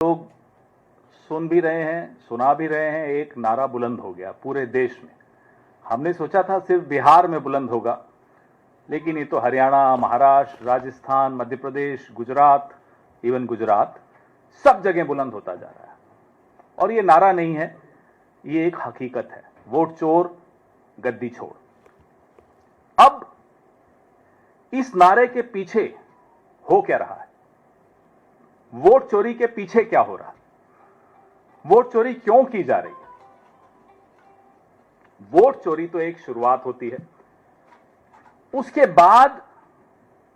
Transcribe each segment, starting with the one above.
लोग सुन भी रहे हैं, सुना भी रहे हैं। एक नारा बुलंद हो गया पूरे देश में। हमने सोचा था सिर्फ बिहार में बुलंद होगा, लेकिन ये तो हरियाणा, महाराष्ट्र, राजस्थान, मध्य प्रदेश, गुजरात, इवन गुजरात, सब जगह बुलंद होता जा रहा है। और ये नारा नहीं है, ये एक हकीकत है। वोट चोर, गद्दी छोड़। अब इस नारे के पीछे हो क्या रहा है? वोट चोरी के पीछे क्या हो रहा है? वोट चोरी क्यों की जा रही है? वोट चोरी तो एक शुरुआत होती है, उसके बाद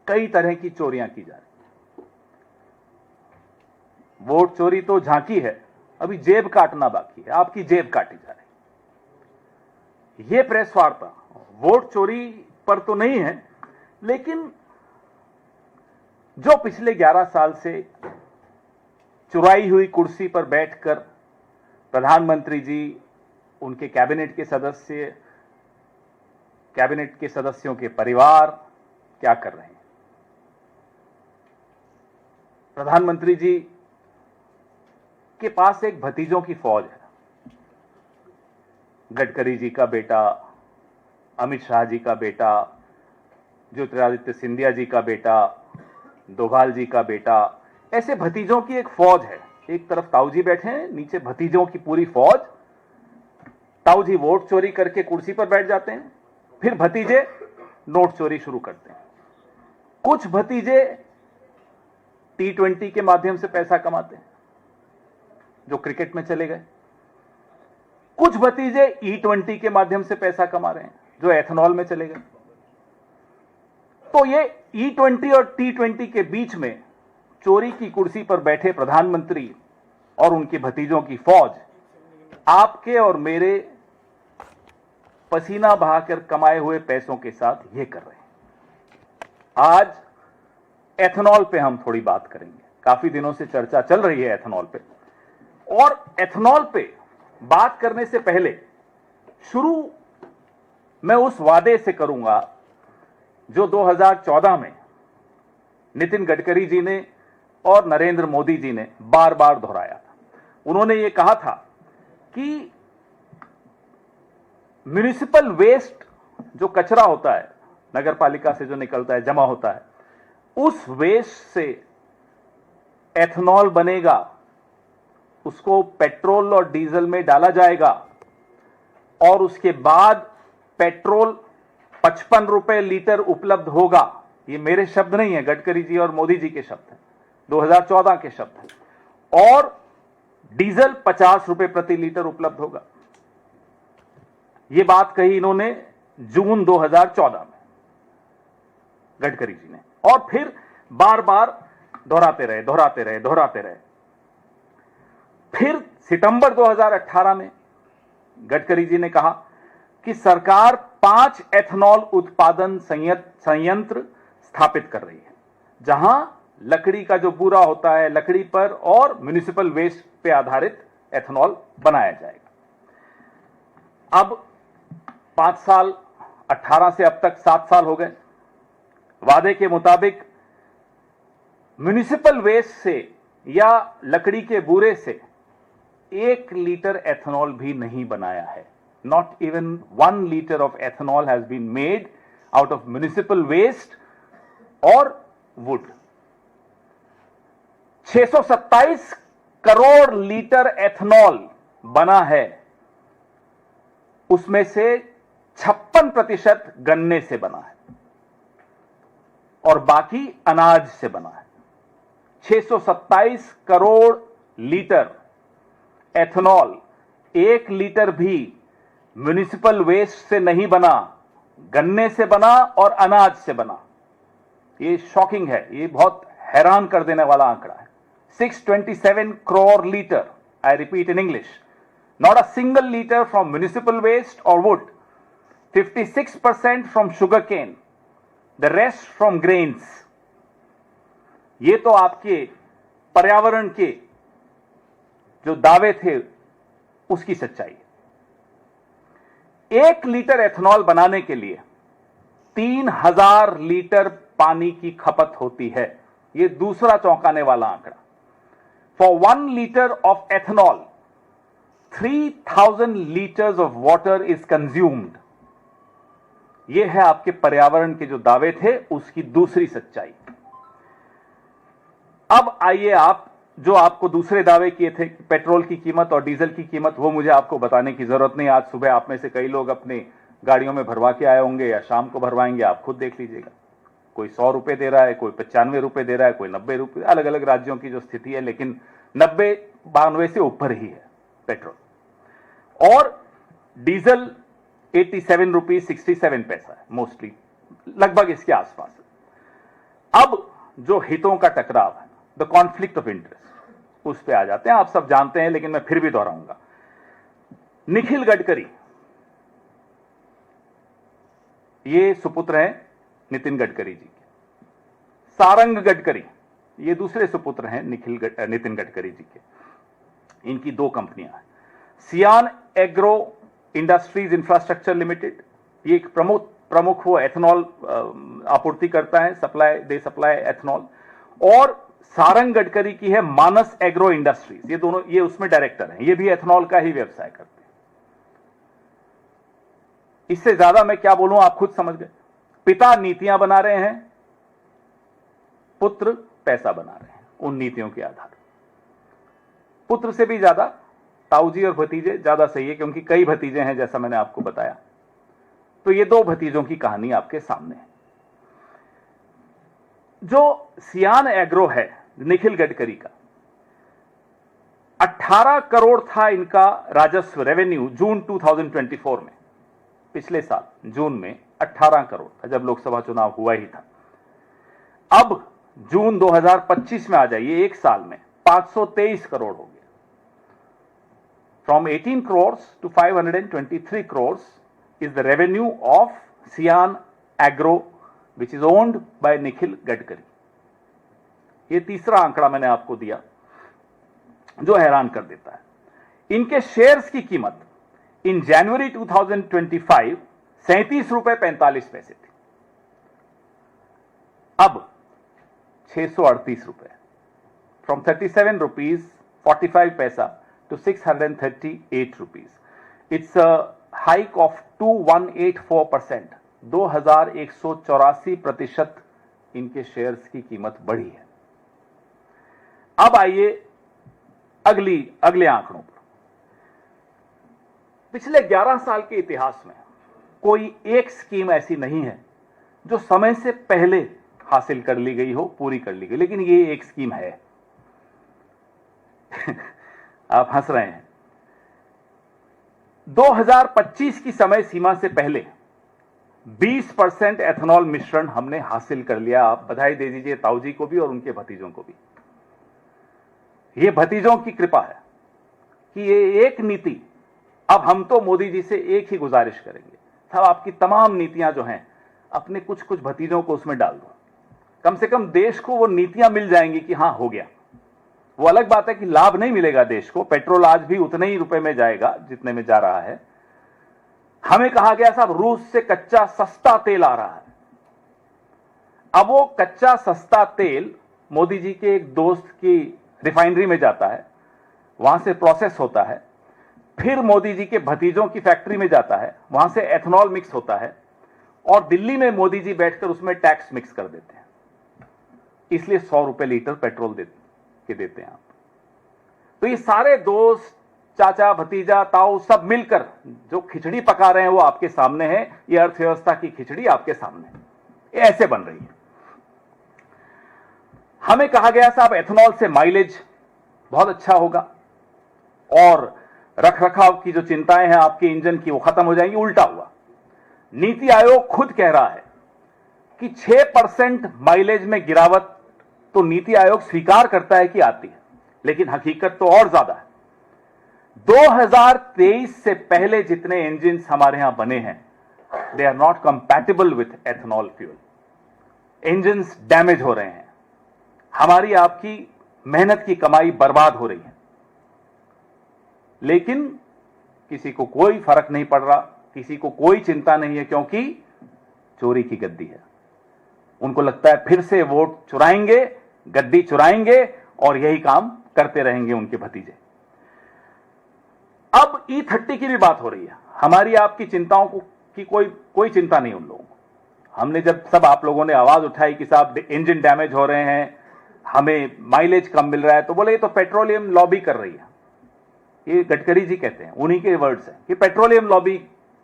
कई तरह की चोरियां की जा रही। वोट चोरी तो झांकी है, अभी जेब काटना बाकी है। आपकी जेब काटी जा रही। यह प्रेस वार्ता वोट चोरी पर तो नहीं है, लेकिन जो पिछले 11 साल से चुराई हुई कुर्सी पर बैठकर प्रधानमंत्री जी, उनके कैबिनेट के सदस्यों के परिवार क्या कर रहे हैं। प्रधानमंत्री जी के पास एक भतीजों की फौज है। गडकरी जी का बेटा, अमित शाह जी का बेटा, ज्योतिरादित्य सिंधिया जी का बेटा, डोभाल जी का बेटा, ऐसे भतीजों की एक फौज है। एक तरफ ताऊजी बैठे हैं, नीचे भतीजों की पूरी फौज। ताऊजी वोट चोरी करके कुर्सी पर बैठ जाते हैं, फिर भतीजे नोट चोरी शुरू करते हैं। कुछ भतीजे T20 के माध्यम से पैसा कमाते हैं, जो क्रिकेट में चले गए। कुछ भतीजे E20 के माध्यम से पैसा कमा रहे हैं, जो एथेनॉल में चले गए। तो ये E20 और T20 के बीच में चोरी की कुर्सी पर बैठे प्रधानमंत्री और उनके भतीजों की फौज आपके और मेरे पसीना बहाकर कमाए हुए पैसों के साथ ये कर रहे हैं। आज एथेनॉल पे हम थोड़ी बात करेंगे। काफी दिनों से चर्चा चल रही है एथेनॉल पे, और एथेनॉल पे बात करने से पहले शुरू मैं उस वादे से करूंगा जो 2014 में नितिन गडकरी जी ने और नरेंद्र मोदी जी ने बार बार दोहराया था। उन्होंने ये कहा था कि म्युनिसिपल वेस्ट, जो कचरा होता है नगर पालिका से जो निकलता है, जमा होता है, उस वेस्ट से एथेनॉल बनेगा, उसको पेट्रोल और डीजल में डाला जाएगा, और उसके बाद पेट्रोल 55 रुपए लीटर उपलब्ध होगा। ये मेरे शब्द नहीं है, गडकरी जी और मोदी जी के शब्द हैं, 2014 के शब्द हैं। और डीजल 50 रुपए प्रति लीटर उपलब्ध होगा। ये बात कही इन्होंने जून 2014 में, गडकरी जी ने, और फिर बार बार दोहराते रहे। फिर सितंबर 2018 में गडकरी जी ने कहा कि सरकार 5 एथेनॉल उत्पादन संयंत्र स्थापित कर रही है, जहां लकड़ी का जो बूरा होता है, लकड़ी पर और म्युनिसिपल वेस्ट पे आधारित एथेनॉल बनाया जाएगा। अब 5 साल, 18 से अब तक 7 साल हो गए। वादे के मुताबिक म्युनिसिपल वेस्ट से या लकड़ी के बूरे से 1 लीटर एथेनॉल भी नहीं बनाया है। Not even 1 litre of ethanol has been made out of municipal waste और वुड। 627 करोड़ लीटर एथेनॉल बना है, उसमें से 56% गन्ने से बना है और बाकी अनाज से बना है। 627 करोड़ लीटर एथेनॉल, 1 लीटर भी म्युनिसिपल वेस्ट से नहीं बना, गन्ने से बना और अनाज से बना। ये शॉकिंग है, ये बहुत हैरान कर देने वाला आंकड़ा है। 627 crore liter, I repeat in English, not a single liter from municipal waste or wood, 56% from sugarcane, the rest from grains. ये तो आपके पर्यावरण के जो दावे थे उसकी सच्चाई है। 1 लीटर एथेनॉल बनाने के लिए 3000 लीटर पानी की खपत होती है। यह दूसरा चौंकाने वाला आंकड़ा। For 1 litre of ethanol 3000 litres of water is consumed. यह है आपके पर्यावरण के जो दावे थे उसकी दूसरी सच्चाई। अब आइए आप जो आपको दूसरे दावे किए थे पेट्रोल की कीमत और डीजल की कीमत, वो मुझे आपको बताने की जरूरत नहीं। आज सुबह आप में से कई लोग अपनी गाड़ियों में भरवा के आए होंगे या शाम को भरवाएंगे, आप खुद देख लीजिएगा। कोई 100 रुपए दे रहा है, कोई 95 रुपए दे रहा है, कोई 90 रुपए, अलग अलग राज्यों की जो स्थिति है, लेकिन 90-92 से ऊपर ही है पेट्रोल। और डीजल 87 रुपीज 67 पैसा है, मोस्टली लगभग इसके आसपास। अब जो हितों का टकराव है, द कॉन्फ्लिक्ट ऑफ इंटरेस्ट, उस पे आ जाते हैं। आप सब जानते हैं लेकिन मैं फिर भी दोहराऊंगा। निखिल गडकरी, ये सुपुत्र हैं नितिन गडकरी जी के। सारंग गडकरी, ये दूसरे सुपुत्र हैं नितिन गडकरी जी के। इनकी 2 कंपनियां हैं। सियान एग्रो इंडस्ट्रीज इंफ्रास्ट्रक्चर लिमिटेड, ये एक प्रमुख वो एथनॉल आपूर्ति करता है, दे सप्लाई एथनॉल। और सारंग गडकरी की है मानस एग्रो इंडस्ट्रीज, ये दोनों, ये उसमें डायरेक्टर हैं, ये भी एथनॉल का ही व्यवसाय करते हैं। इससे ज्यादा मैं क्या बोलूं, आप खुद समझ गए। पिता नीतियां बना रहे हैं, पुत्र पैसा बना रहे हैं उन नीतियों के आधार पर। पुत्र से भी ज्यादा ताऊजी और भतीजे ज्यादा सही है, क्योंकि कई भतीजे हैं जैसा मैंने आपको बताया। तो ये 2 भतीजों की कहानी आपके सामने है। जो सियान एग्रो है निखिल गडकरी का, 18 करोड़ था इनका राजस्व, रेवेन्यू, जून 2024 में। पिछले साल जून में 18 करोड़ था जब लोकसभा चुनाव हुआ ही था। अब जून 2025 में आ जाइए, 1 साल में 523 करोड़ हो गया। From 18 crore to 523 crore is the revenue of Cian Agro which is owned by Nikhil Gadkari. ये तीसरा आंकड़ा मैंने आपको दिया जो हैरान कर देता है। इनके शेयर्स की कीमत इन जनवरी 2025 ₹37.45 थी, अब 638 रुपए, फ्रॉम 37 रुपीज 45 पैसा to 638 rupees. It's a hike of 2184%, 2184% इनके शेयर्स की कीमत बढ़ी है। अब आइए अगले आंकड़ों पर। पिछले 11 साल के इतिहास में कोई एक स्कीम ऐसी नहीं है जो समय से पहले हासिल कर ली गई हो, पूरी कर ली गई, लेकिन ये एक स्कीम है। आप हंस रहे हैं। 2025 की समय सीमा से पहले 20% एथनॉल मिश्रण हमने हासिल कर लिया। आप बधाई दे दीजिए ताऊजी को भी और उनके भतीजों को भी। ये भतीजों की कृपा है कि ये एक नीति, अब हम तो मोदी जी से एक ही गुजारिश करेंगे, साहब आपकी तमाम नीतियां जो हैं अपने कुछ कुछ भतीजों को उसमें डाल दो। कम से कम देश को वो नीतियां मिल जाएंगी कि हां हो गया। वो अलग बात है कि लाभ नहीं मिलेगा देश को, पेट्रोल आज भी उतने ही रुपए में जाएगा जितने में जा रहा है। हमें कहा गया साहब रूस से कच्चा सस्ता तेल आ रहा है। अब वो कच्चा सस्ता तेल मोदी जी के एक दोस्त की रिफाइनरी में जाता है, वहां से प्रोसेस होता है, फिर मोदी जी के भतीजों की फैक्ट्री में जाता है, वहां से एथनॉल मिक्स होता है और दिल्ली में मोदी जी बैठकर उसमें टैक्स मिक्स कर देते हैं। इसलिए 100 रुपए लीटर पेट्रोल देते हैं आप। तो ये सारे दोस्त, चाचा, भतीजा, ताऊ सब मिलकर जो खिचड़ी पका रहे हैं वो आपके सामने है। ये अर्थव्यवस्था की खिचड़ी आपके सामने ये ऐसे बन रही है। हमें कहा गया साहब एथनॉल से माइलेज बहुत अच्छा होगा और रखरखाव की जो चिंताएं हैं आपके इंजन की वो खत्म हो जाएंगी। उल्टा हुआ। नीति आयोग खुद कह रहा है कि 6% माइलेज में गिरावट तो नीति आयोग स्वीकार करता है कि आती है, लेकिन हकीकत तो और ज्यादा है। 2023 से पहले जितने इंजन हमारे यहां बने हैं, they are not compatible with ethanol fuel. Engine damage हो रहे हैं, हमारी आपकी मेहनत की कमाई बर्बाद हो रही है, लेकिन किसी को कोई फर्क नहीं पड़ रहा, किसी को कोई चिंता नहीं है, क्योंकि चोरी की गद्दी है। उनको लगता है फिर से वोट चुराएंगे, गद्दी चुराएंगे और यही काम करते रहेंगे उनके भतीजे। अब E30 की भी बात हो रही है। हमारी आपकी चिंताओं की कोई चिंता नहीं उन लोगों को। हमने जब सब आप लोगों ने आवाज उठाई कि साहब इंजन डैमेज हो रहे हैं, हमें माइलेज कम मिल रहा है, तो बोले ये तो पेट्रोलियम लॉबी कर रही है। ये गडकरी जी कहते हैं, उन्हीं के वर्ड्स हैं कि पेट्रोलियम लॉबी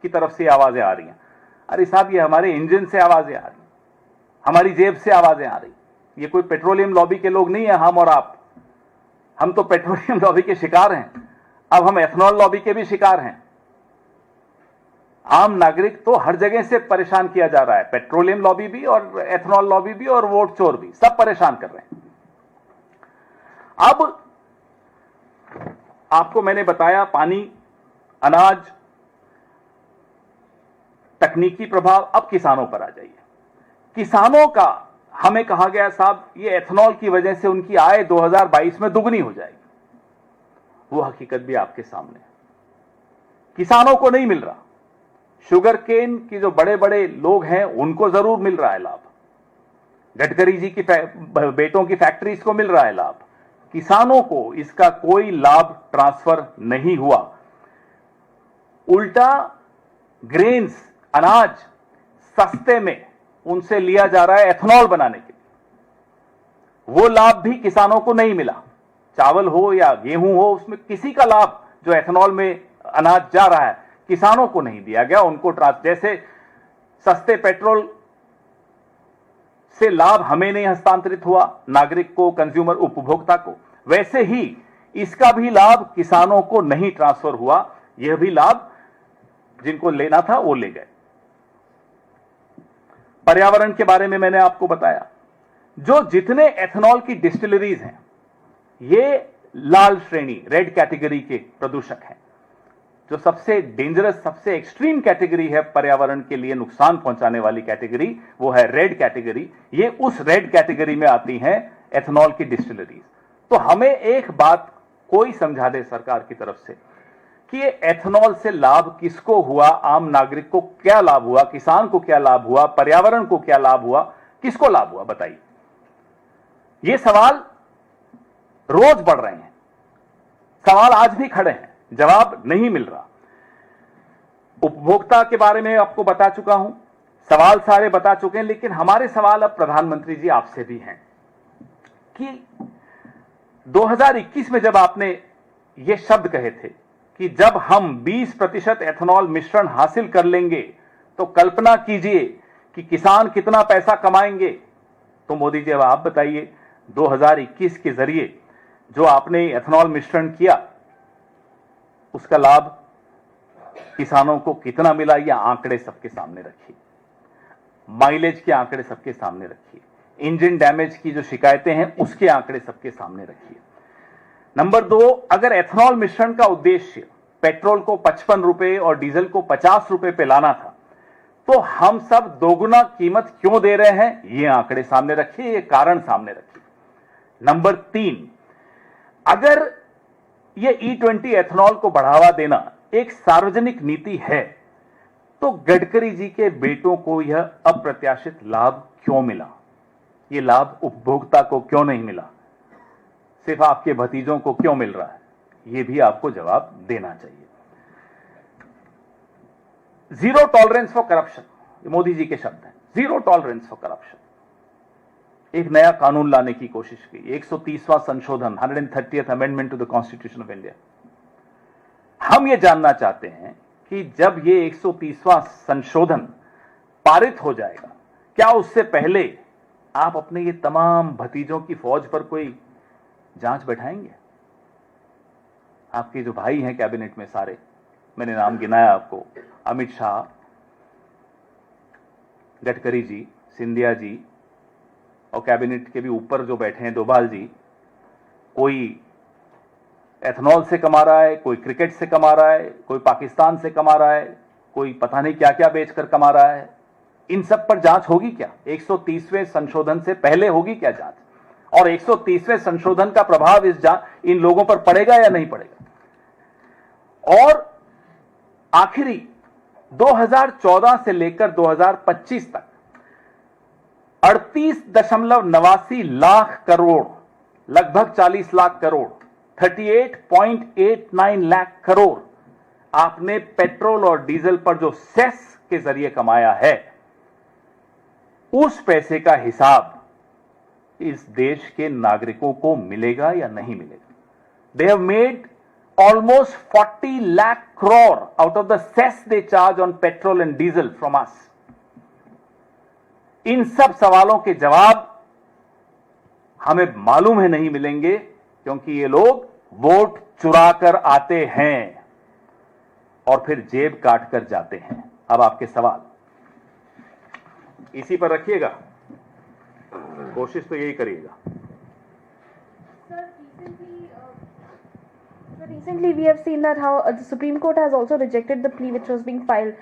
की तरफ से आवाजें आ रही हैं। अरे साहब, ये हमारे इंजन से आवाजें आ रही, हमारी जेब से आवाजें आ रही। ये कोई पेट्रोलियम लॉबी के लोग नहीं है हम और आप। हम तो पेट्रोलियम लॉबी के शिकार हैं। अब हम एथनॉल लॉबी के भी शिकार हैं। आम नागरिक तो हर जगह से परेशान किया जा रहा है, पेट्रोलियम लॉबी भी और एथनॉल लॉबी भी और वोट चोर भी, सब परेशान कर रहे हैं। अब आपको मैंने बताया पानी, अनाज, तकनीकी प्रभाव। अब किसानों पर आ जाइए। किसानों का हमें कहा गया साहब ये एथनॉल की वजह से उनकी आय 2022 में दुगनी हो जाएगी। वो हकीकत भी आपके सामने है। किसानों को नहीं मिल रहा। शुगर केन की जो बड़े बड़े लोग हैं उनको जरूर मिल रहा है लाभ। गडकरी जी की बेटों की फैक्ट्रीज को मिल रहा है लाभ। किसानों को इसका कोई लाभ ट्रांसफर नहीं हुआ। उल्टा ग्रेन्स, अनाज सस्ते में उनसे लिया जा रहा है एथनॉल बनाने के लिए। वो लाभ भी किसानों को नहीं मिला। चावल हो या गेहूं हो, उसमें किसी का लाभ जो एथनॉल में अनाज जा रहा है किसानों को नहीं दिया गया। उनको जैसे सस्ते पेट्रोल से लाभ हमें नहीं हस्तांतरित हुआ, नागरिक को, कंज्यूमर, उपभोक्ता को, वैसे ही इसका भी लाभ किसानों को नहीं ट्रांसफर हुआ। यह भी लाभ जिनको लेना था वो ले गए। पर्यावरण के बारे में मैंने आपको बताया। जो जितने एथनॉल की डिस्टिलरीज हैं ये लाल श्रेणी, रेड कैटेगरी के प्रदूषक हैं। जो सबसे डेंजरस, सबसे एक्सट्रीम कैटेगरी है पर्यावरण के लिए नुकसान पहुंचाने वाली कैटेगरी, वो है रेड कैटेगरी। ये उस रेड कैटेगरी में आती हैं एथनॉल की डिस्टिलरीज। तो हमें एक बात कोई समझा दे सरकार की तरफ से कि ये एथनॉल से लाभ किसको हुआ, आम नागरिक को क्या लाभ हुआ, किसान को क्या लाभ हुआ, पर्यावरण को क्या लाभ हुआ, किसको लाभ हुआ, बताइए। ये सवाल रोज बढ़ रहे हैं। सवाल आज भी खड़े हैं, जवाब नहीं मिल रहा। उपभोक्ता के बारे में आपको बता चुका हूं, सवाल सारे बता चुके हैं, लेकिन हमारे सवाल अब प्रधानमंत्री जी आपसे भी हैं कि 2021 में जब आपने ये शब्द कहे थे कि जब हम 20% एथनॉल मिश्रण हासिल कर लेंगे तो कल्पना कीजिए कि किसान कितना पैसा कमाएंगे। तो मोदी जी अब आप बताइए 2021 के जरिए जो आपने एथनॉल मिश्रण किया उसका लाभ किसानों को कितना मिला, यह आंकड़े सबके सामने रखिए। माइलेज के आंकड़े सबके सामने रखिए। इंजन डैमेज की जो शिकायतें हैं उसके आंकड़े सबके सामने रखिए। नंबर 2, अगर एथनॉल मिश्रण का उद्देश्य पेट्रोल को 55 रुपए और डीजल को 50 रुपए पे लाना था तो हम सब दोगुना कीमत क्यों दे रहे हैं, ये आंकड़े सामने रखिए, ये कारण सामने रखिए। नंबर 3, अगर ये E20 एथनॉल को बढ़ावा देना एक सार्वजनिक नीति है तो गडकरी जी के बेटों को यह अप्रत्याशित लाभ क्यों मिला, यह लाभ उपभोक्ता को क्यों नहीं मिला, सिर्फ आपके भतीजों को क्यों मिल रहा है, यह भी आपको जवाब देना चाहिए। जीरो टॉलरेंस फॉर करप्शन, ये मोदी जी के शब्द हैं। Zero tolerance for corruption. एक नया कानून लाने की कोशिश की, 130वां संशोधन, 130th amendment to the constitution of India. हम ये जानना चाहते हैं कि जब ये 130वां संशोधन पारित हो जाएगा, क्या उससे पहले आप अपने ये तमाम भतीजों की फौज पर कोई जांच बैठाएंगे? आपके जो भाई हैं कैबिनेट में सारे, मैंने नाम गिनाया आपको, अमित शाह, गडकरी जी, सिंधिया जी, और कैबिनेट के भी ऊपर जो बैठे हैं डोभाल जी, कोई एथनॉल से कमा रहा है, कोई क्रिकेट से कमा रहा है, कोई पाकिस्तान से कमा रहा है, कोई पता नहीं क्या क्या बेचकर कमा रहा है। इन सब पर जांच होगी क्या? 130वें संशोधन से पहले होगी क्या जांच? और 130वें संशोधन का प्रभाव इन लोगों पर पड़ेगा या नहीं पड़ेगा? और आखिरी 2014 से लेकर 2025 तक 38.89 लाख करोड़, लगभग 40 लाख करोड़ 38.89 लाख करोड़ आपने पेट्रोल और डीजल पर जो सेस के जरिए कमाया है, उस पैसे का हिसाब इस देश के नागरिकों को मिलेगा या नहीं मिलेगा? They have made almost 40 lakh crore out of the cess they charge on petrol and diesel from us. इन सब सवालों के जवाब हमें मालूम है नहीं मिलेंगे, क्योंकि ये लोग वोट चुरा कर आते हैं और फिर जेब काट कर जाते हैं। अब आपके सवाल इसी पर रखिएगा, कोशिश तो यही करिएगा। Recently, we have seen that how the Supreme Court has also rejected the plea which was being filed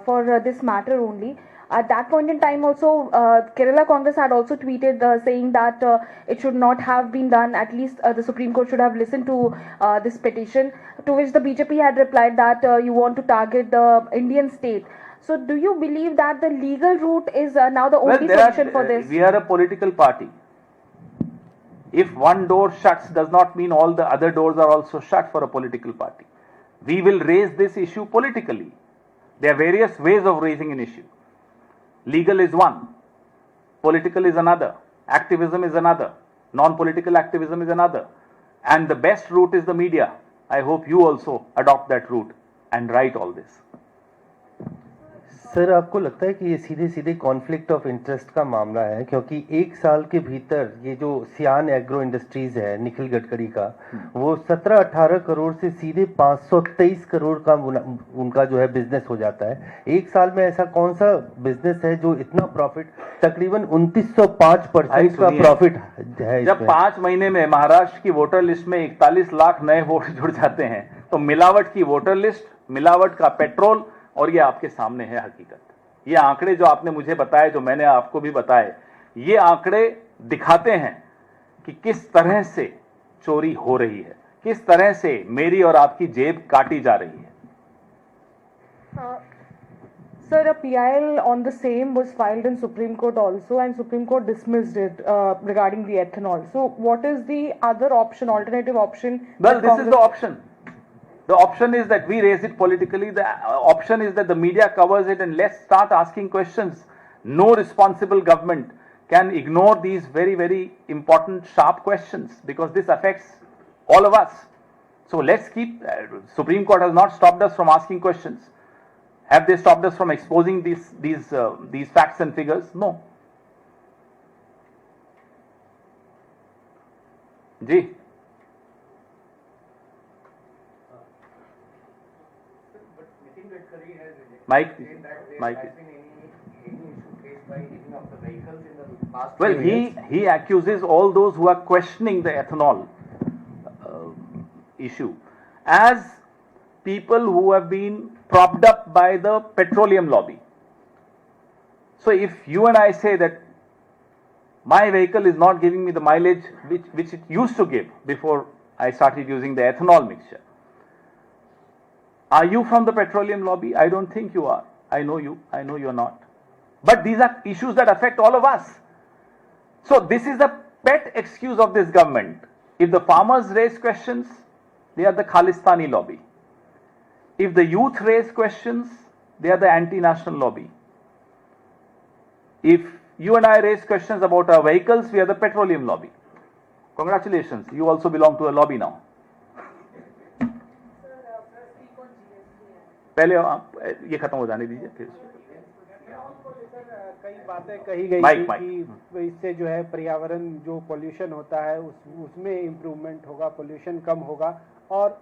for this matter only. At that point in time, also Kerala Congress had also tweeted saying that it should not have been done. At least the Supreme Court should have listened to this petition. To which the BJP had replied that you want to target the Indian state. So, do you believe that the legal route is now the only solution for this? We are a political party. If one door shuts does not mean all the other doors are also shut for a political party. We will raise this issue politically. There are various ways of raising an issue. Legal is one, political is another, activism is another, non-political activism is another, and the best route is the media. I hope you also adopt that route and write all this. Sir, आपको लगता है कि ये सीधे सीधे conflict of interest का मामला है? क्योंकि एक साल के भीतर ये जो सियान एग्रो इंडस्ट्रीज है निखिल गडकरी का, वो 17-18 करोड़ से सीधे 523 करोड़ का उनका जो है बिजनेस हो जाता है। एक साल में ऐसा कौन सा बिजनेस है जो इतना प्रॉफिट, तकरीबन 2905% का प्रॉफिट है? जब 5 महीने में महाराष्ट्र की वोटर लिस्ट में 41 लाख नए वोट जुड़ जाते हैं, तो मिलावट की वोटर लिस्ट, मिलावट का पेट्रोल, और ये आपके सामने है हकीकत। ये आंकड़े जो आपने मुझे बताए, जो मैंने आपको भी बताए, ये आंकड़े दिखाते हैं कि किस तरह से चोरी हो रही है, किस तरह से मेरी और आपकी जेब काटी जा रही है। Sir, a PIL on the same was filed in Supreme Court also, and Supreme Court dismissed it regarding the ethanol. So, what is the other option, alternative option? Well, this is the option. The option is that we raise it politically. The option is that the media covers it, and let's start asking questions. No responsible government can ignore these very, very important, sharp questions, because this affects all of us. So let's keep, Supreme Court has not stopped us from asking questions. Have they stopped us from exposing these facts and figures? No. Ji. Mike. Well, he accuses all those who are questioning the ethanol issue as people who have been propped up by the petroleum lobby. So if you and I say that my vehicle is not giving me the mileage which it used to give before I started using the ethanol mixture, are you from the petroleum lobby? I don't think you are. I know you. I know you're not. But these are issues that affect all of us. So this is the pet excuse of this government. If the farmers raise questions, they are the Khalistani lobby. If the youth raise questions, they are the anti-national lobby. If you and I raise questions about our vehicles, we are the petroleum lobby. Congratulations, you also belong to a lobby now. पहले आप ये खत्म हो जाने दीजिए फिर। कई बातें कही गई कि इससे जो है पर्यावरण, जो पोल्यूशन होता है उसमें इम्प्रूवमेंट होगा, पोल्यूशन कम होगा, और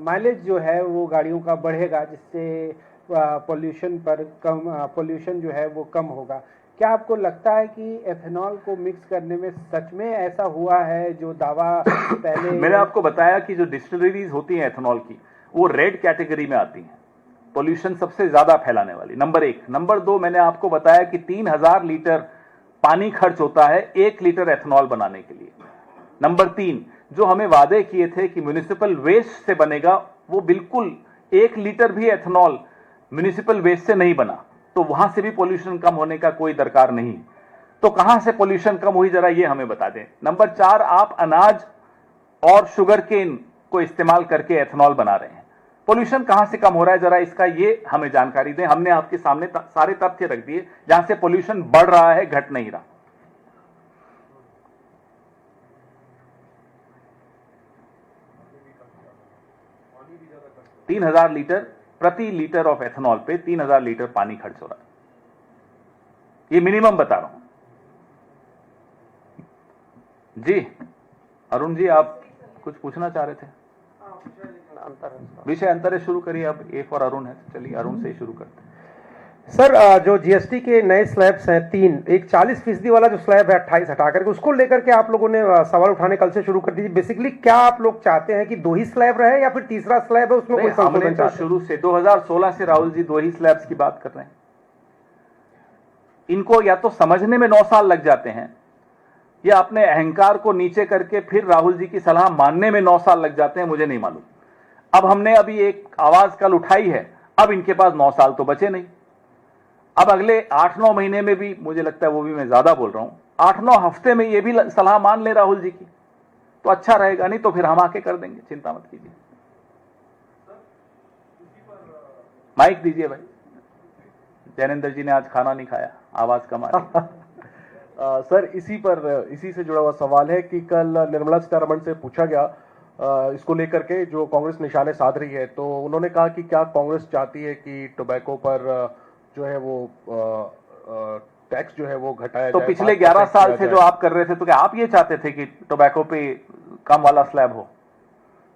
माइलेज जो है वो गाड़ियों का बढ़ेगा, जिससे पोल्यूशन जो है वो कम होगा। क्या आपको लगता है कि एथेनॉल को मिक्स करने में सच में ऐसा हुआ है जो दावा पहले? मैंने आपको बताया कि जो डिस्टिलरीज होती हैं एथेनॉल की, वो रेड कैटेगरी में आती हैं, पोल्यूशन सबसे ज्यादा फैलाने वाली, नंबर 1। नंबर 2, मैंने आपको बताया कि 3000 लीटर पानी खर्च होता है 1 लीटर एथेनॉल बनाने के लिए। नंबर 3, जो हमें वादे किए थे कि म्युनिसिपल वेस्ट से बनेगा, वो बिल्कुल 1 लीटर भी एथेनॉल म्युनिसिपल वेस्ट से नहीं बना, तो वहां से भी पोल्यूशन कम होने का कोई दरकार नहीं। तो कहां से पोल्यूशन कम हुई, जरा ये हमें बता दें। नंबर 4, आप अनाज और शुगर केन को इस्तेमाल करके एथेनॉल बना रहे हैं। पोल्यूशन कहां से कम हो रहा है, जरा इसका ये हमें जानकारी दें। हमने आपके सामने सारे तथ्य रख दिए जहां से पोल्यूशन बढ़ रहा है, घट नहीं रहा। तीन 3000 लीटर प्रति लीटर ऑफ एथेनॉल पे 3000 लीटर पानी खर्च हो रहा है। ये मिनिमम बता रहा हूं जी। अरुण जी, आप कुछ पूछना चाह रहे थे? विषय अंतर है, शुरू करिए। अब ए फॉर अरुण है, चलिए अरुण से शुरू करते हैं। सर, जो जीएसटी के नए स्लैब्स हैं तीन, एक 40% वाला जो स्लैब है 28 हटा करके, उसको लेकर के आप लोगों ने सवाल उठाने कल से शुरू कर दीजिए। बेसिकली क्या आप लोग चाहते हैं कि 2 ही स्लैब रहे या फिर तीसरा स्लैब है उसमें कोई हमने संशोधन तो चाहते हैं? शुरू से 2016 से राहुल जी 2 ही स्लैब्स की बात कर रहे हैं। इनको या तो समझने में 9 साल लग जाते हैं या अपने अहंकार को नीचे करके फिर राहुल जी की सलाह मानने में 9 साल लग जाते हैं, मुझे नहीं मालूम। अब हमने अभी एक आवाज कल उठाई है, अब इनके पास 9 साल तो बचे नहीं। अब अगले 8-9 महीने में भी, मुझे लगता है वो भी मैं ज्यादा बोल रहा हूं, 8-9 हफ्ते में ये भी सलाह मान ले राहुल जी की तो अच्छा रहेगा, नहीं तो फिर हम आके कर देंगे, चिंता मत कीजिए। माइक दीजिए भाई। जैनेंद्र जी ने आज खाना नहीं खाया, आवाज कम आ रही है। सर, इसी से जुड़ा हुआ सवाल है कि कल निर्मला सीतारमण से पूछा गया इसको लेकर के जो कांग्रेस निशाने साध रही है, तो उन्होंने कहा कि क्या कांग्रेस चाहती है कि टोबैको पर जो है वो टैक्स जो है वो घटाया तो जाए? पिछले 11 साल से जो आप कर रहे थे, तो क्या आप ये चाहते थे कि टोबैको पे कम वाला स्लैब हो?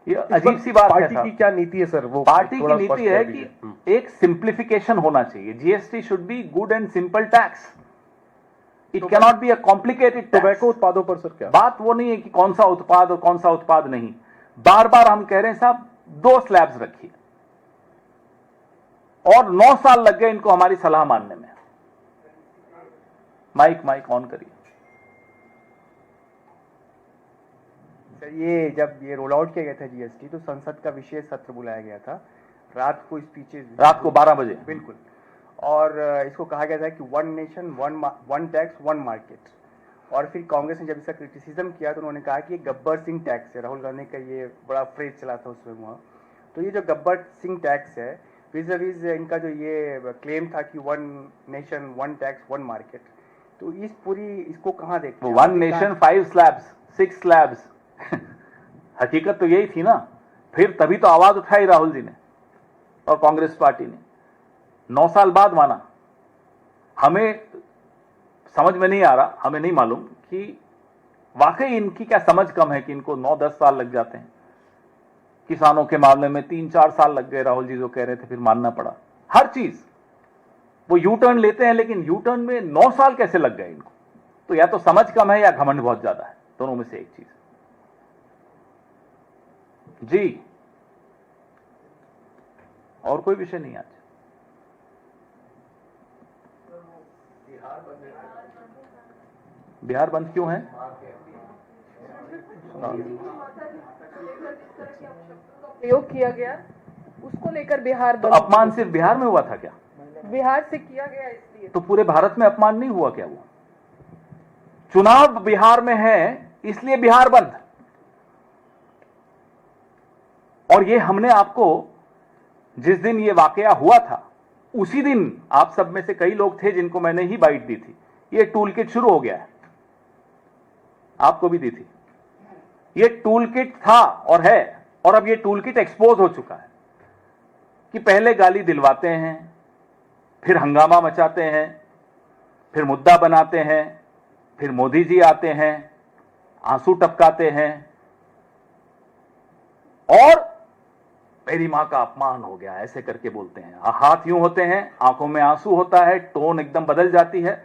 ये अजीब सी बात है। पार्टी की क्या नीति है सर? वो पार्टी की थोड़ा नीति स्पष्ट है कर कि दीजिए। एक सिंप्लीफिकेशन होना चाहिए। GST should be good and simple tax, it can not be a complicated tobacco उत्पादों पर सर क्या बात वो नहीं है कि कौन सा उत्पाद और कौन सा उत्पाद नहीं। बार बार हम कह रहे हैं साहब 2 स्लैब्स रखिए, और 9 साल लग गए इनको हमारी सलाह मानने में। माइक ऑन करिए। सर, ये जब ये रोल आउट किया गया था जीएसटी, तो संसद का विशेष सत्र बुलाया गया था रात को, स्पीचेस रात को 12 बजे बिल्कुल, और इसको कहा गया था कि 1 नेशन 1 टैक्स 1 मार्केट। और फिर कांग्रेस ने जब इसका क्रिटिसिज्म किया तो उन्होंने कहा कि ये गब्बर सिंह टैक्स है। राहुल गांधी का ये बड़ा फ्रेज चला था उसमें वहाँ। तो ये जो गब्बर सिंह टैक्स है, विज़ इनका जो ये क्लेम था कि 1 नेशन 1 टैक्स 1 मार्केट, तो इसको कहाँ देखते हैं? 1 नेशन 5 स्लैब्स 6 स्लैब्स हकीकत तो यही थी ना। फिर तभी तो आवाज उठाई राहुल जी ने और कांग्रेस पार्टी ने। 9 साल बाद माना। हमें समझ में नहीं आ रहा, हमें नहीं मालूम कि वाकई इनकी क्या समझ कम है कि इनको 9-10 साल लग जाते हैं। किसानों के मामले में 3-4 साल लग गए, राहुल जी जो कह रहे थे, फिर मानना पड़ा। हर चीज वो यू टर्न लेते हैं, लेकिन यू टर्न में 9 साल कैसे लग गए इनको? तो या तो समझ कम है या घमंड बहुत ज्यादा है, दोनों में से एक चीज। जी, और कोई विषय नहीं आज। बिहार बंद क्यों है? प्रयोग किया गया, उसको लेकर बिहार तो बंद। अपमान सिर्फ बिहार में हुआ था क्या? बिहार से किया गया इसलिए। तो पूरे भारत में अपमान नहीं हुआ क्या? वो चुनाव बिहार में है इसलिए बिहार बंद। और ये हमने आपको जिस दिन ये वाकया हुआ था उसी दिन आप सब में से कई लोग थे जिनको मैंने ही बाइट दी थी। ये टूल किट शुरू हो गया है, आपको भी दी थी। ये टूल किट था और है, और अब ये टूल किट एक्सपोज हो चुका है कि पहले गाली दिलवाते हैं, फिर हंगामा मचाते हैं, फिर मुद्दा बनाते हैं, फिर मोदी जी आते हैं, आंसू टपकाते हैं, और मेरी मां का अपमान हो गया ऐसे करके बोलते हैं। हाथ यूं होते हैं, आंखों में आंसू होता है, टोन एकदम बदल जाती है।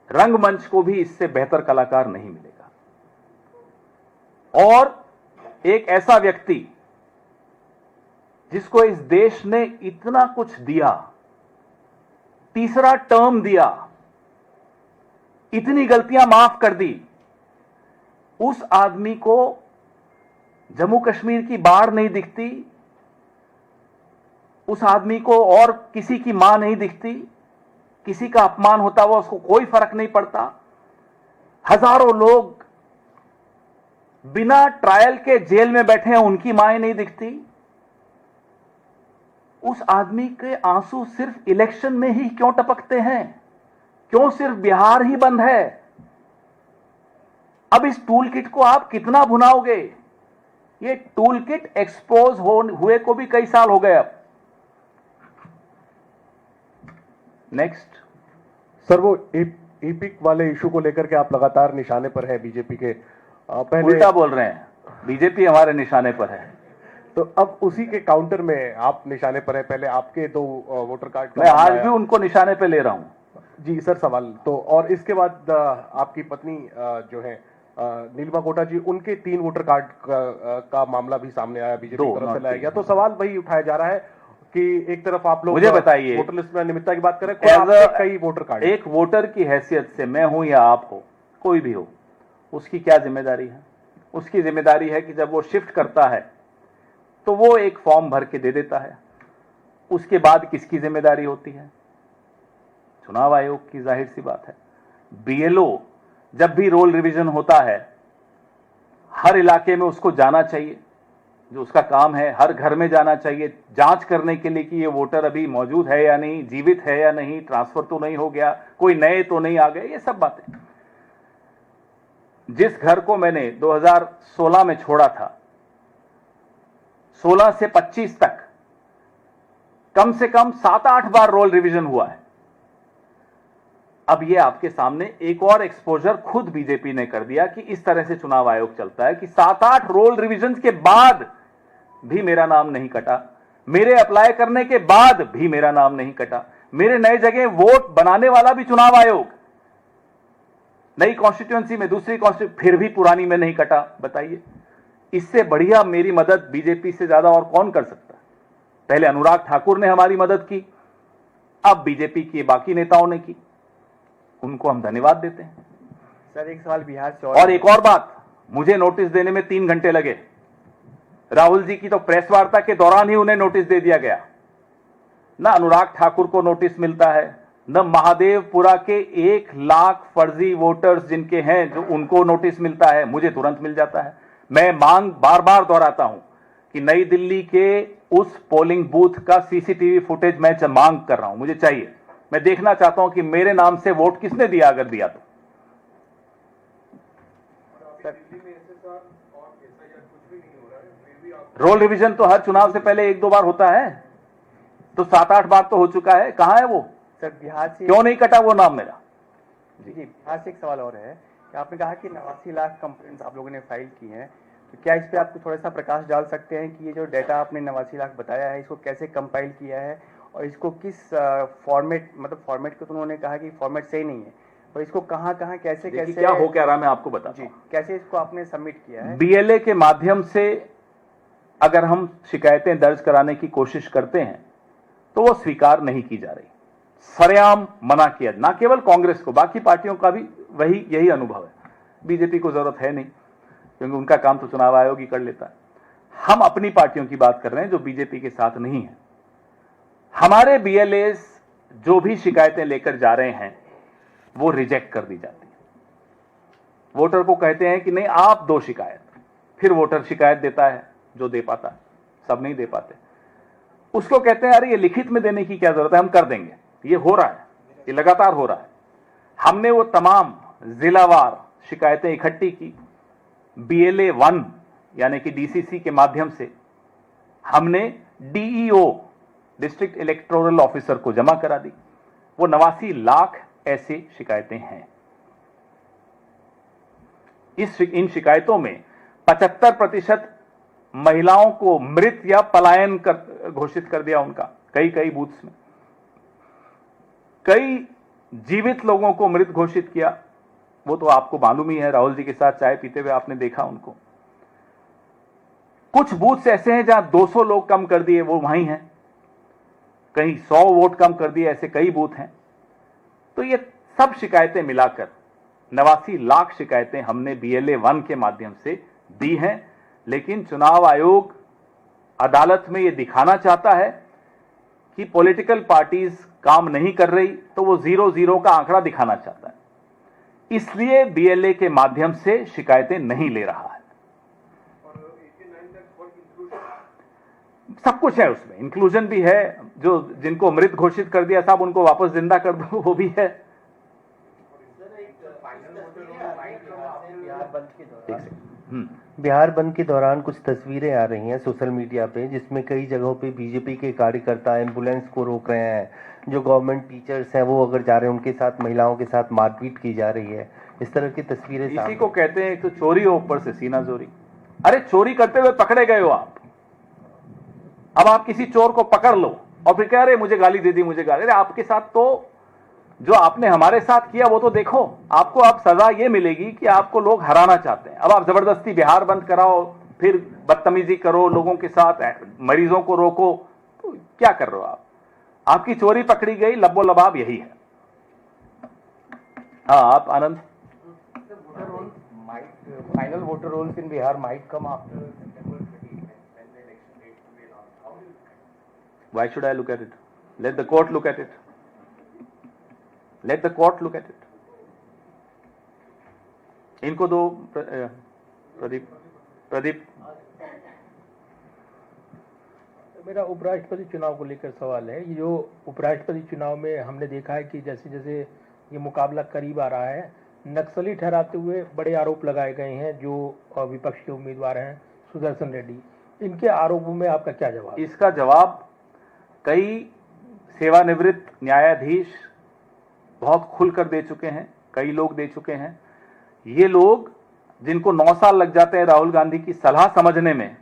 रंगमंच को भी इससे बेहतर कलाकार नहीं मिलेगा। और एक ऐसा व्यक्ति जिसको इस देश ने इतना कुछ दिया, तीसरा टर्म दिया, इतनी गलतियां माफ कर दी, उस आदमी को जम्मू कश्मीर की बाढ़ नहीं दिखती, उस आदमी को और किसी की मां नहीं दिखती, किसी का अपमान होता हुआ उसको कोई फर्क नहीं पड़ता। हजारों लोग बिना ट्रायल के जेल में बैठे हैं, उनकी माएं नहीं दिखती। उस आदमी के आंसू सिर्फ इलेक्शन में ही क्यों टपकते हैं? क्यों सिर्फ बिहार ही बंद है? अब इस टूल किट को आप कितना भुनाओगे? ये टूल किट एक्सपोज हुए को भी कई साल हो गए अब। नेक्स्ट सर, वो ईपिक वाले इशू को लेकर के आप लगातार निशाने पर है बीजेपी के। पहले उल्टा बोल रहे हैं, बीजेपी हमारे निशाने पर है। तो अब उसी के काउंटर में आप निशाने पर है। पहले आपके 2 वोटर कार्ड मैं आज भी उनको निशाने पे ले रहा हूं। जी सर, सवाल तो, और इसके बाद आपकी पत्नी जो है नीलिमा कोटा जी, उनके 3 वोटर कार्ड का मामला भी सामने आया, बीजेपी की तरफ से लाया गया। तो सवाल वही उठाया जा रहा है कि एक तरफ आप लोग मुझे बताइए, वोटर लिस्ट में अनियमितता की बात करें, आपके कई वोटर कार्ड, एक वोटर की हैसियत से मैं हूं या आप हो, कोई भी हो, उसकी क्या जिम्मेदारी है? उसकी जिम्मेदारी है कि जब वो शिफ्ट करता है तो वो एक फॉर्म भर के दे देता है। उसके बाद किसकी जिम्मेदारी होती है? चुनाव आयोग की, जाहिर सी बात है। बीएलओ जब भी रोल रिवीजन होता है, हर इलाके में उसको जाना चाहिए, जो उसका काम है। हर घर में जाना चाहिए जांच करने के लिए कि ये वोटर अभी मौजूद है या नहीं, जीवित है या नहीं, ट्रांसफर तो नहीं हो गया, कोई नए तो नहीं आ गए, ये सब बातें। जिस घर को मैंने 2016 में छोड़ा था, 16 से 25 तक कम से कम 7-8 बार रोल रिवीजन हुआ है। अब ये आपके सामने एक और एक्सपोजर खुद बीजेपी ने कर दिया कि इस तरह से चुनाव आयोग चलता है कि 7-8 रोल रिवीजन के बाद भी मेरा नाम नहीं कटा, मेरे अप्लाई करने के बाद भी मेरा नाम नहीं कटा, मेरे नए जगह वोट बनाने वाला भी चुनाव आयोग, नई कॉन्स्टिट्यूएंसी में, दूसरी कॉन्स्टिट्यूएंसी, फिर भी पुरानी में नहीं कटा। बताइए, इससे बढ़िया मेरी मदद बीजेपी से ज्यादा और कौन कर सकता है? पहले अनुराग ठाकुर ने हमारी मदद की, अब बीजेपी के बाकी नेताओं ने की, उनको हम धन्यवाद देते हैं। सर, एक सवाल बिहार से और एक और बात, मुझे नोटिस देने में 3 घंटे लगे। राहुल जी की तो प्रेस वार्ता के दौरान ही उन्हें नोटिस दे दिया गया। न अनुराग ठाकुर को नोटिस मिलता है, न महादेवपुरा के 1 लाख फर्जी वोटर्स जिनके हैं, जो उनको नोटिस मिलता है, मुझे तुरंत मिल जाता है। मैं मांग बार बार दोहराता हूं कि नई दिल्ली के उस पोलिंग बूथ का सीसीटीवी फुटेज मैं मांग कर रहा हूं, मुझे चाहिए। मैं देखना चाहता हूं कि मेरे नाम से वोट किसने दिया, अगर दिया तो। रोल रिवीजन तो हर चुनाव से पहले 1-2 बार होता है, तो 7-8 बार तो हो चुका है। कहां है वो? सर, बिहार से क्यों नहीं कटा वो नाम मेरा? जी, बिहार से एक सवाल और है कि आपने कहा कि 89 लाख कंप्लेंट्स आप लोगों ने फाइल की हैं, तो क्या इस पे आपको थोड़ा सा प्रकाश डाल सकते हैं कि ये जो डाटा आपने 89 लाख बताया है, इसको कैसे कंपाइल किया है और इसको किस फॉर्मेट, मतलब फॉर्मेट को तो उन्होंने कहा कि फॉर्मेट सही नहीं है, और इसको कहां कहां कैसे कैसे क्या हो क्या रहा मैं आपको बताता जी, हूं। कैसे इसको आपने सबमिट किया है? बीएलए के माध्यम से अगर हम शिकायतें दर्ज कराने की कोशिश करते हैं तो वो स्वीकार नहीं की जा रही, सरेआम मना किया। ना केवल कांग्रेस को, बाकी पार्टियों का भी यही अनुभव है। बीजेपी को जरूरत है नहीं, क्योंकि उनका काम तो चुनाव आयोग ही कर लेता है। हम अपनी पार्टियों की बात कर रहे हैं जो बीजेपी के साथ नहीं है। हमारे बीएलएस जो भी शिकायतें लेकर जा रहे हैं वो रिजेक्ट कर दी जाती है। वोटर को कहते हैं कि नहीं, आप दो शिकायत, फिर वोटर शिकायत देता है जो दे पाता है, सब नहीं दे पाते। उसको कहते हैं अरे ये लिखित में देने की क्या जरूरत है, हम कर देंगे। ये हो रहा है, ये लगातार हो रहा है। हमने वो तमाम जिलावार शिकायतें इकट्ठी की, BLA 1 यानी कि DCC के माध्यम से हमने DEO डिस्ट्रिक्ट इलेक्टोरल ऑफिसर को जमा करा दी। वो 89 लाख ऐसी शिकायतें हैं। इन शिकायतों में 75% महिलाओं को मृत या पलायन घोषित कर दिया उनका, कई बूथ्स में। कई जीवित लोगों को मृत घोषित किया, वो तो आपको मालूम ही है, राहुल जी के साथ चाय पीते हुए आपने देखा उनको। कुछ बूथ्स ऐसे हैं जहां 200 लोग कम कर दिए, वो वहीं हैं। कहीं 100 वोट कम कर दिए, ऐसे कई बूथ हैं। तो ये सब शिकायतें मिलाकर 89 लाख शिकायतें हमने BLA 1 के माध्यम से दी हैं। लेकिन चुनाव आयोग अदालत में ये दिखाना चाहता है कि पॉलिटिकल पार्टीज काम नहीं कर रही, तो वो 0-0 का आंकड़ा दिखाना चाहता है, इसलिए BLA के माध्यम से शिकायतें नहीं ले रहा है। सब कुछ है उसमें, इंक्लूजन भी है, जो जिनको मृत घोषित कर दिया साहब उनको वापस जिंदा कर दो वो भी है। बिहार बंद के दौरान कुछ तस्वीरें आ रही हैं सोशल मीडिया पे, जिसमें कई जगहों पे बीजेपी के कार्यकर्ता एम्बुलेंस को रोक रहे हैं, जो गवर्नमेंट टीचर्स हैं वो अगर जा रहे हैं उनके साथ महिलाओं के साथ मारपीट की जा रही है। इस तरह की तस्वीरें इसी को कहते हैं एक तो चोरी हो, ऊपर से सीना चोरी। अरे चोरी करते हुए पकड़े गए हो आप, अब आप किसी चोर को पकड़ लो और फिर कह रहे मुझे गाली दे दी, मुझे गाली। अरे आपके साथ तो जो आपने हमारे साथ किया वो तो देखो, आपको अब सजा ये मिलेगी कि आपको लोग हराना चाहते हैं। अब आप जबरदस्ती बिहार बंद कराओ, फिर बदतमीजी करो लोगों के साथ, मरीजों को रोको, तो क्या कर रहे हो आप? आपकी चोरी पकड़ी गई, लब्बो लबाब यही है। हाँ आप Anand. Final voter rolls in Bihar might come after September 30 when the election date will be announced. How do you Why should I look at it? Let the court look at it. Let the court look at it. इनको दो प्रदीप। मेरा उपराष्ट्रपति चुनाव को लेकर सवाल है। ये जो उपराष्ट्रपति चुनाव में हमने देखा है कि जैसे जैसे ये मुकाबला करीब आ रहा है, नक्सली ठहराते हुए बड़े आरोप लगाए गए हैं जो विपक्ष के उम्मीदवार हैं सुदर्शन रेड्डी। इनके आरोपों में आपका क्या जवाब? इसका जवाब कई सेवानिवृत्त न्यायाधीश बहुत खुलकर दे चुके हैं, कई लोग दे चुके हैं। ये लोग जिनको 9 साल लग जाते हैं राहुल गांधी की सलाह समझने में,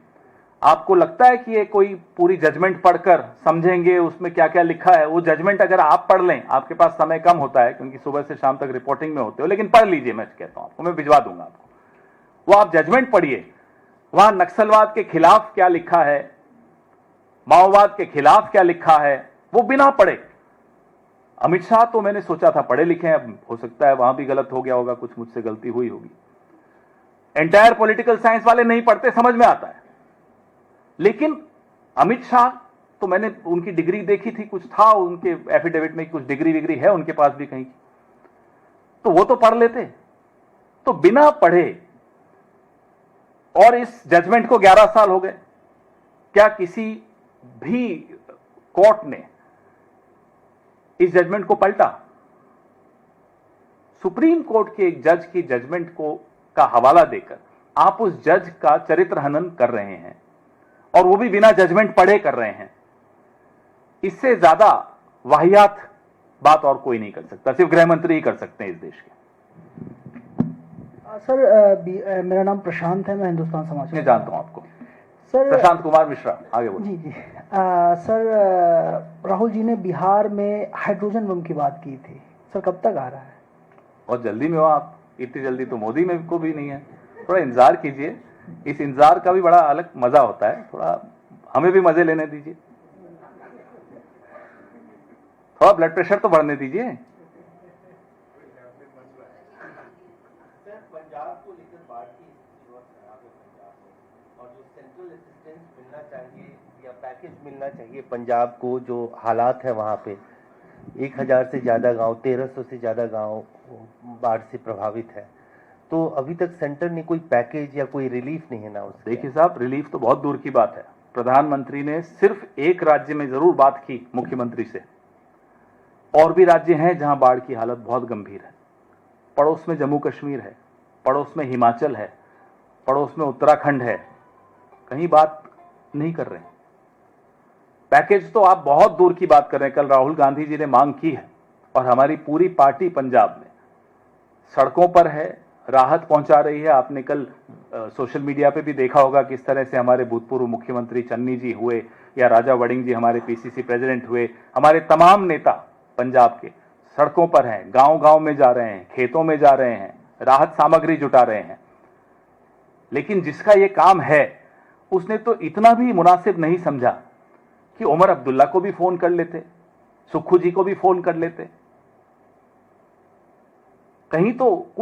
आपको लगता है कि ये कोई पूरी जजमेंट पढ़कर समझेंगे उसमें क्या क्या लिखा है? वो जजमेंट अगर आप पढ़ लें, आपके पास समय कम होता है क्योंकि सुबह से शाम तक रिपोर्टिंग में होते हो, लेकिन पढ़ लीजिए, मैं कहता हूं आपको, मैं भिजवा दूंगा आपको। वो आप जजमेंट पढ़िए, वहां नक्सलवाद के खिलाफ क्या लिखा है, माओवाद के खिलाफ क्या लिखा है, वो बिना पढ़े। अमित शाह तो मैंने सोचा था पढ़े लिखे हैं, अब हो सकता है वहां भी गलत हो गया होगा, कुछ मुझसे गलती हुई होगी। एंटायर पॉलिटिकल साइंस वाले नहीं पढ़ते, समझ में आता है। लेकिन अमित शाह तो मैंने उनकी डिग्री देखी थी, कुछ था उनके एफिडेविट में, कुछ डिग्री विग्री है उनके पास भी कहीं, तो वो तो पढ़ लेते। तो बिना पढ़े, और इस जजमेंट को 11 साल हो गए, क्या किसी भी कोर्ट ने इस जजमेंट को पलटा? सुप्रीम कोर्ट के एक जज की जजमेंट को का हवाला देकर आप उस जज का चरित्र हनन कर रहे हैं, और वो भी बिना जजमेंट पढ़े कर रहे हैं। इससे ज्यादा वाहियात बात और कोई नहीं कर सकता, सिर्फ गृह मंत्री ही कर सकते हैं इस देश के। सर मेरा नाम प्रशांत है, मैं हिंदुस्तान समाचार मैं जानता हूं आपको, सर। प्रशांत कुमार मिश्रा, आगे बोलिए। जी सर, राहुल जी ने बिहार में हाइड्रोजन बम की बात की थी, सर कब तक आ रहा है? और जल्दी में हो आप, इतनी जल्दी तो मोदी में को भी नहीं है, थोड़ा इंतजार कीजिए। इस इंतजार का भी बड़ा अलग मजा होता है, थोड़ा हमें भी मजे लेने दीजिए, थोड़ा ब्लड प्रेशर तो बढ़ने दीजिए। पंजाब को लेकर बाढ़ की स्थिति बहुत खराब है पंजाब में, और जो सेंट्रल असिस्टेंस मिलना चाहिए या पैकेज मिलना चाहिए पंजाब को, जो हालात है वहाँ पे 1000 से ज़्यादा गांव, 1300 से ज़्यादा गांव बाढ़ से प्रभावित है, तो अभी तक सेंटर ने कोई पैकेज या कोई रिलीफ नहीं है ना उससे। देखिए साहब, रिलीफ तो बहुत दूर की बात है। प्रधानमंत्री ने सिर्फ एक राज्य में जरूर बात की मुख्यमंत्री से, और भी राज्य हैं जहां बाढ़ की हालत बहुत गंभीर है। पड़ोस में जम्मू कश्मीर है, पड़ोस में हिमाचल है, पड़ोस में उत्तराखंड है, कहीं बात नहीं कर रहे हैं। पैकेज तो आप बहुत दूर की बात कर रहे हैं। कल राहुल गांधी जी ने मांग की है, और हमारी पूरी पार्टी पंजाब में सड़कों पर है, राहत पहुंचा रही है। आपने कल सोशल मीडिया पे भी देखा होगा किस तरह से हमारे भूतपूर्व मुख्यमंत्री चन्नी जी हुए, या राजा वड़िंग जी हमारे पीसीसी प्रेसिडेंट हुए, हमारे तमाम नेता पंजाब के सड़कों पर हैं, गांव गांव में जा रहे हैं, खेतों में जा रहे हैं, राहत सामग्री जुटा रहे हैं। लेकिन जिसका ये काम है, उसने तो इतना भी मुनासिब नहीं समझा कि उमर अब्दुल्ला को भी फोन कर लेते, सुक्खू जी को भी फोन कर लेते। कहीं तो कुछ